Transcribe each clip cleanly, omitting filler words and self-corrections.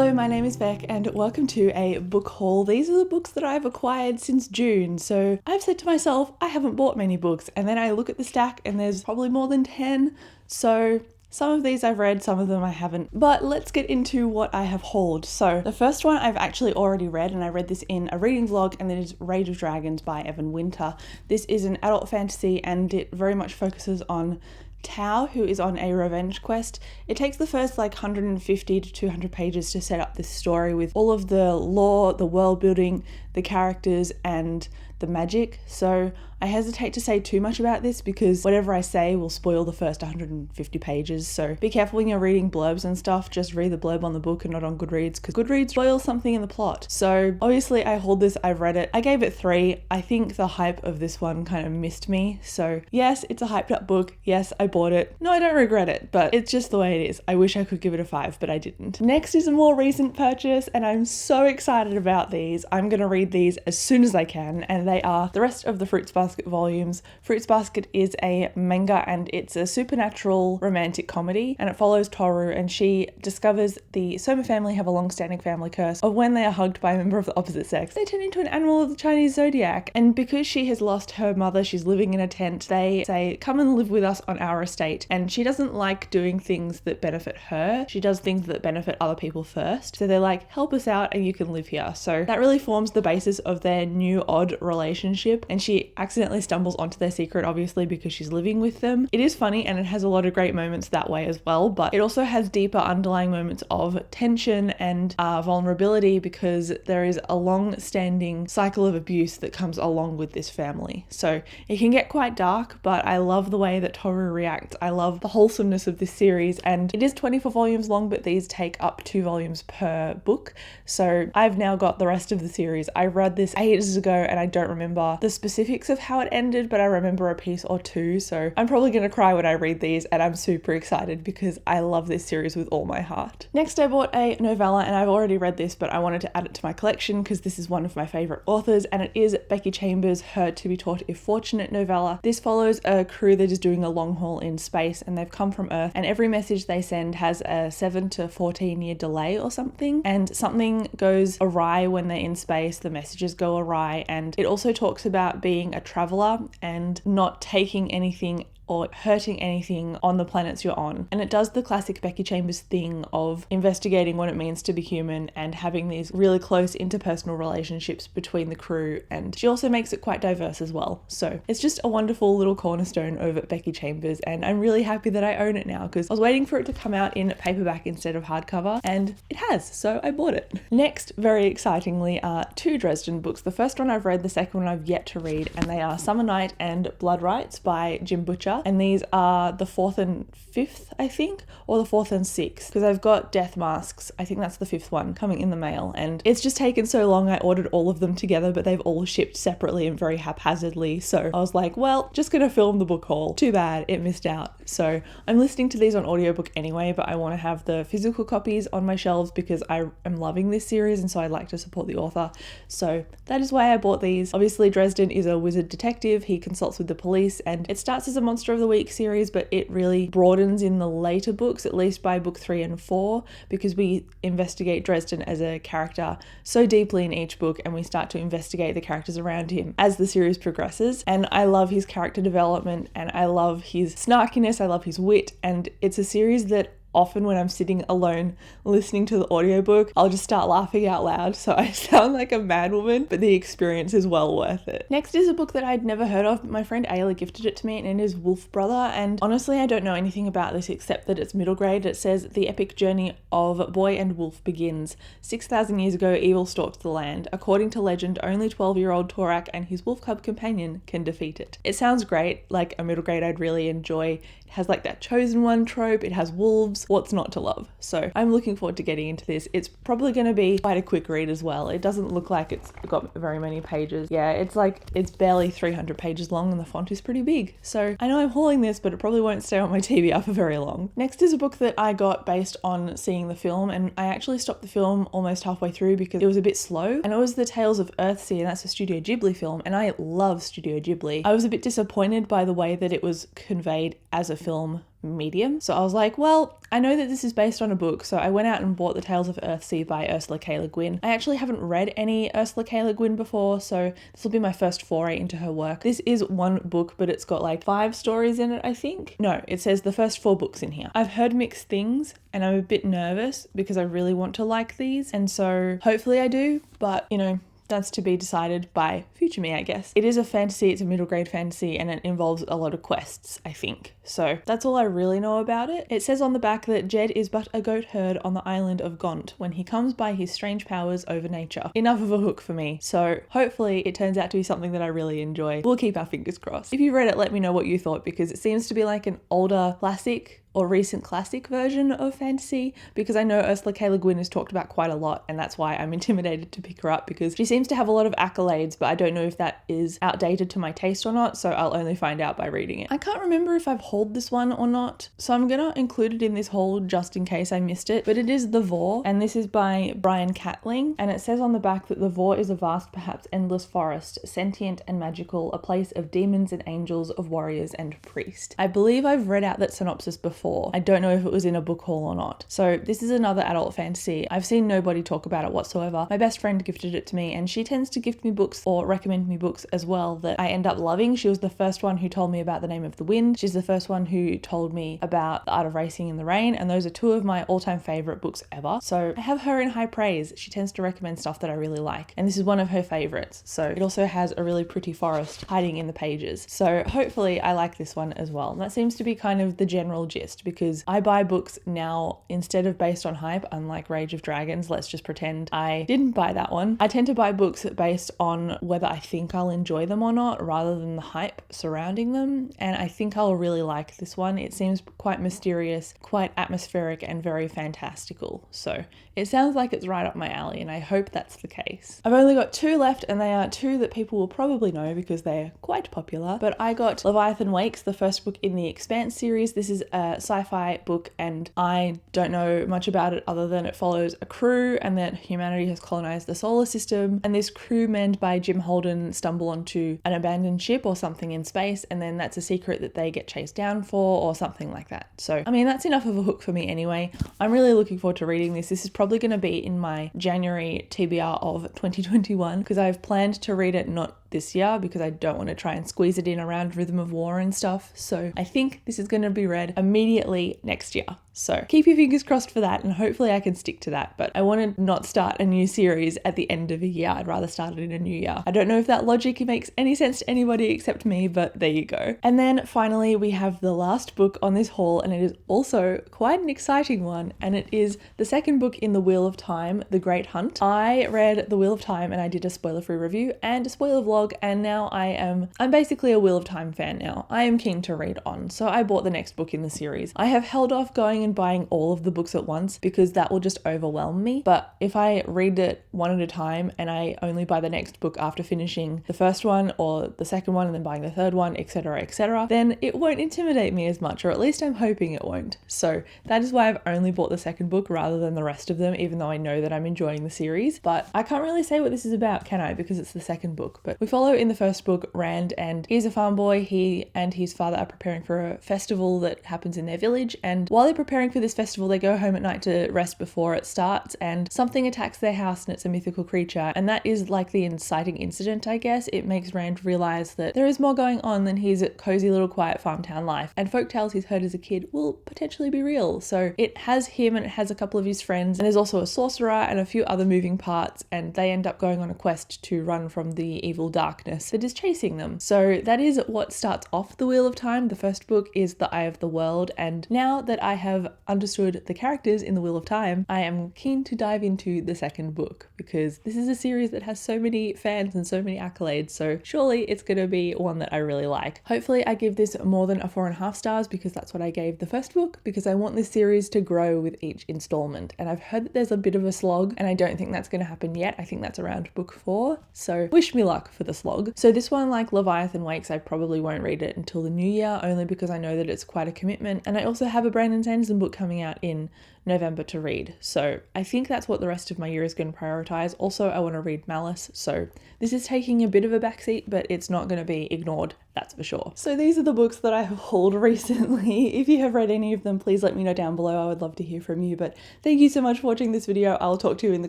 Hello, my name is Beck and welcome to a book haul. These are the books that I've acquired since June. So I've said to myself, I haven't bought many books, and then I look at the stack and there's probably more than 10. So some of these I've read, some of them I haven't. But let's get into what I have hauled. So the first one I've actually already read, and I read this in a reading vlog, and it is Rage of Dragons by Evan Winter. This is an adult fantasy and it very much focuses on Tao, who is on a revenge quest. It takes the first 150 to 200 pages to set up this story with all of the lore, the world building, the characters, and the magic. So I hesitate to say too much about this because whatever I say will spoil the first 150 pages. So be careful when you're reading blurbs and stuff. Just read the blurb on the book and not on Goodreads, because Goodreads spoils something in the plot. So obviously I hold this, I've read it. I gave it 3. I think the hype of this one kind of missed me. So yes, it's a hyped up book. Yes, I bought it. No, I don't regret it, but it's just the way it is. I wish I could give it a 5, but I didn't. Next is a more recent purchase, and I'm so excited about these. I'm going to read these as soon as I can, and they are the rest of the Fruits Basket volumes. Fruits Basket is a manga and it's a supernatural romantic comedy, and it follows Toru, and she discovers the Soma family have a long-standing family curse of when they are hugged by a member of the opposite sex, they turn into an animal of the Chinese zodiac. And because she has lost her mother, she's living in a tent, they say, come and live with us on our estate. And she doesn't like doing things that benefit her. She does things that benefit other people first. So they're like, help us out and you can live here. So that really forms the basis of their new odd relationship, and she accidentally stumbles onto their secret, obviously, because she's living with them. It is funny and it has a lot of great moments that way as well, but it also has deeper underlying moments of tension and vulnerability, because there is a long-standing cycle of abuse that comes along with this family. So it can get quite dark, but I love the way that Toru reacts. I love the wholesomeness of this series, and it is 24 volumes long, but these take up 2 volumes per book. So I've now got the rest of the series. I read this ages ago and I don't remember the specifics of how it ended, but I remember a piece or two. So I'm probably going to cry when I read these, and I'm super excited because I love this series with all my heart. Next, I bought a novella, and I've already read this, but I wanted to add it to my collection because this is one of my favorite authors, and it is Becky Chambers' Her To Be Taught If Fortunate novella. This follows a crew that is doing a long haul in space, and they've come from Earth, and every message they send has a 7 to 14 year delay or something, and something goes awry when they're in space. The messages go awry, and it also talks about being a traveler and not taking anything or hurting anything on the planets you're on. And it does the classic Becky Chambers thing of investigating what it means to be human and having these really close interpersonal relationships between the crew, and she also makes it quite diverse as well. So it's just a wonderful little cornerstone over at Becky Chambers, and I'm really happy that I own it now because I was waiting for it to come out in paperback instead of hardcover, and it has, so I bought it. Next, very excitingly, are 2 Dresden books. The first one I've read, the second one I've yet to read, and they are Summer Night and Blood Rights by Jim Butcher. And these are the 4th and 5th, I think, or the 4th and 6th, because I've got Death Masks, I think that's the 5th one, coming in the mail, and it's just taken so long. I ordered all of them together, but they've all shipped separately and very haphazardly, so I was like, well, just gonna film the book haul. Too bad, it missed out. So I'm listening to these on audiobook anyway, but I want to have the physical copies on my shelves because I am loving this series, and so I'd like to support the author. So that is why I bought these. Obviously, Dresden is a wizard detective. He consults with the police, and it starts as a Monster of the Week series, but it really broadens in the later books, at least by book 3 and 4, because we investigate Dresden as a character so deeply in each book, and we start to investigate the characters around him as the series progresses. And I love his character development, and I love his snarkiness, I love his wit, and it's a series that often when I'm sitting alone listening to the audiobook, I'll just start laughing out loud, so I sound like a mad woman, but the experience is well worth it. Next is a book that I'd never heard of, but my friend Ayla gifted it to me, and it is Wolf Brother, and honestly I don't know anything about this except that it's middle grade. It says the epic journey of boy and wolf begins. 6,000 years ago, evil stalked the land. According to legend, only 12-year-old Torak and his wolf cub companion can defeat it. It sounds great, like a middle grade I'd really enjoy. It has like that chosen one trope, it has wolves, what's not to love? So I'm looking forward to getting into this. It's probably going to be quite a quick read as well. It doesn't look like it's got very many pages. Yeah, it's barely 300 pages long, and the font is pretty big. So I know I'm hauling this, but it probably won't stay on my TBR for very long. Next is a book that I got based on seeing the film, and I actually stopped the film almost halfway through because it was a bit slow, and it was The Tales of Earthsea, and that's a Studio Ghibli film, and I love Studio Ghibli. I was a bit disappointed by the way that it was conveyed as a film medium. So I was like, well, I know that this is based on a book, so I went out and bought The Tales of Earthsea by Ursula K. Le Guin. I actually haven't read any Ursula K. Le Guin before, so this will be my first foray into her work. This is one book, but it's got like 5 stories in it, I think. No, it says the first 4 books in here. I've heard mixed things, and I'm a bit nervous because I really want to like these, and so hopefully I do, but you know, that's to be decided by future me, I guess. It is a fantasy, it's a middle grade fantasy, and it involves a lot of quests, I think. So that's all I really know about it. It says on the back that Jed is but a goat herd on the island of Gaunt when he comes by his strange powers over nature. Enough of a hook for me. So hopefully it turns out to be something that I really enjoy. We'll keep our fingers crossed. If you read it, let me know what you thought, because it seems to be like an older classic or recent classic version of fantasy, because I know Ursula K. Le Guin is talked about quite a lot, and that's why I'm intimidated to pick her up, because she seems to have a lot of accolades, but I don't know if that is outdated to my taste or not, so I'll only find out by reading it. I can't remember if I've hauled this one or not, so I'm gonna include it in this haul just in case I missed it, but it is The Vore, and this is by Brian Catling, and it says on the back that the Vore is a vast, perhaps endless forest, sentient and magical, a place of demons and angels, of warriors and priests. I believe I've read out that synopsis before. I don't know if it was in a book haul or not. So this is another adult fantasy. I've seen nobody talk about it whatsoever. My best friend gifted it to me, and she tends to gift me books or recommend me books as well that I end up loving. She was the first one who told me about The Name of the Wind. She's the first one who told me about The Art of Racing in the Rain, and those are 2 of my all-time favorite books ever. So I have her in high praise. She tends to recommend stuff that I really like, and this is one of her favorites. So it also has a really pretty forest hiding in the pages. So hopefully I like this one as well. And that seems to be kind of the general gist, because I buy books now instead of based on hype, unlike Rage of Dragons. Let's just pretend I didn't buy that one. I tend to buy books based on whether I think I'll enjoy them or not, rather than the hype surrounding them. And I think I'll really like this one. It seems quite mysterious, quite atmospheric, and very fantastical. So it sounds like it's right up my alley, and I hope that's the case. I've only got 2 left, and they are 2 that people will probably know because they're quite popular. But I got Leviathan Wakes, the first book in the Expanse series. This is a sci-fi book, and I don't know much about it other than it follows a crew and that humanity has colonized the solar system, and this crew manned by Jim Holden stumble onto an abandoned ship or something in space, and then that's a secret that they get chased down for or something like that. So I mean, that's enough of a hook for me anyway. I'm really looking forward to reading this. This is probably going to be in my January TBR of 2021, because I've planned to read it not this year because I don't want to try and squeeze it in around Rhythm of War and stuff. So I think this is going to be read immediately next year. So keep your fingers crossed for that, and hopefully I can stick to that. But I want to not start a new series at the end of a year. I'd rather start it in a new year. I don't know if that logic makes any sense to anybody except me, but there you go. And then finally we have the last book on this haul, and it is also quite an exciting one, and it is the second book in the Wheel of Time, The Great Hunt. I read The Wheel of Time and I did a spoiler-free review and a spoiler vlog, and now I'm basically a Wheel of Time fan now. I am keen to read on, so I bought the next book in the series. I have held off going and buying all of the books at once because that will just overwhelm me. But if I read it one at a time and I only buy the next book after finishing the first one or the second one and then buying the third one, etc., then it won't intimidate me as much, or at least I'm hoping it won't. So that is why I've only bought the second book rather than the rest of them, even though I know that I'm enjoying the series. But I can't really say what this is about, can I? Because it's the second book. But we follow in the first book Rand, and he's a farm boy. He and his father are preparing for a festival that happens in their village, and while they're preparing for this festival they go home at night to rest before it starts, and something attacks their house, and it's a mythical creature, and that is like the inciting incident, I guess. It makes Rand realize that there is more going on than his cozy little quiet farm town life, and folk tales he's heard as a kid will potentially be real. So it has him and it has a couple of his friends, and there's also a sorcerer and a few other moving parts, and they end up going on a quest to run from the evil darkness that is chasing them. So that is what starts off the Wheel of Time. The first book is The Eye of the World, and now that I have understood the characters in the Wheel of Time, I am keen to dive into the second book, because this is a series that has so many fans and so many accolades, so surely it's going to be one that I really like. Hopefully I give this more than a 4.5 stars, because that's what I gave the first book, because I want this series to grow with each installment, and I've heard that there's a bit of a slog, and I don't think that's going to happen yet. I think that's around book 4, so wish me luck for the slog. So this one, like Leviathan Wakes, I probably won't read it until the new year, only because I know that it's quite a commitment, and I also have a Brandon Sanderson book coming out in November to read. So I think that's what the rest of my year is going to prioritize. Also, I want to read Malice, so this is taking a bit of a backseat, but it's not going to be ignored That's for sure. So these are the books that I have hauled recently. If you have read any of them, please let me know down below. I would love to hear from you. But thank you so much for watching this video. I'll talk to you in the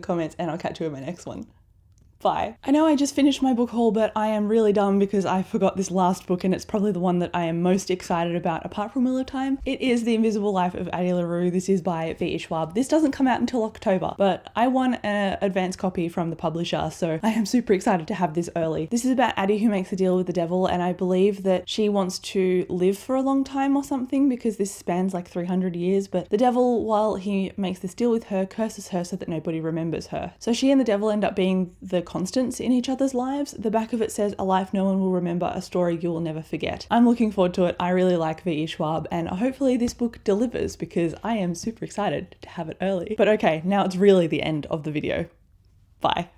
comments and I'll catch you in my next one. Bye. I know I just finished my book haul, but I am really dumb because I forgot this last book and it's probably the one that I am most excited about apart from Wheel of Time. It is The Invisible Life of Addie LaRue. This is by V.E. Schwab. This doesn't come out until October, but I won an advance copy from the publisher, so I am super excited to have this early. This is about Addie who makes a deal with the devil, and I believe that she wants to live for a long time or something because this spans like 300 years, but the devil, while he makes this deal with her, curses her so that nobody remembers her. So she and the devil end up being the constants in each other's lives. The back of it says, "A life no one will remember, a story you will never forget." I'm looking forward to it. I really like V.E. Schwab, and hopefully this book delivers because I am super excited to have it early. But okay, now it's really the end of the video. Bye.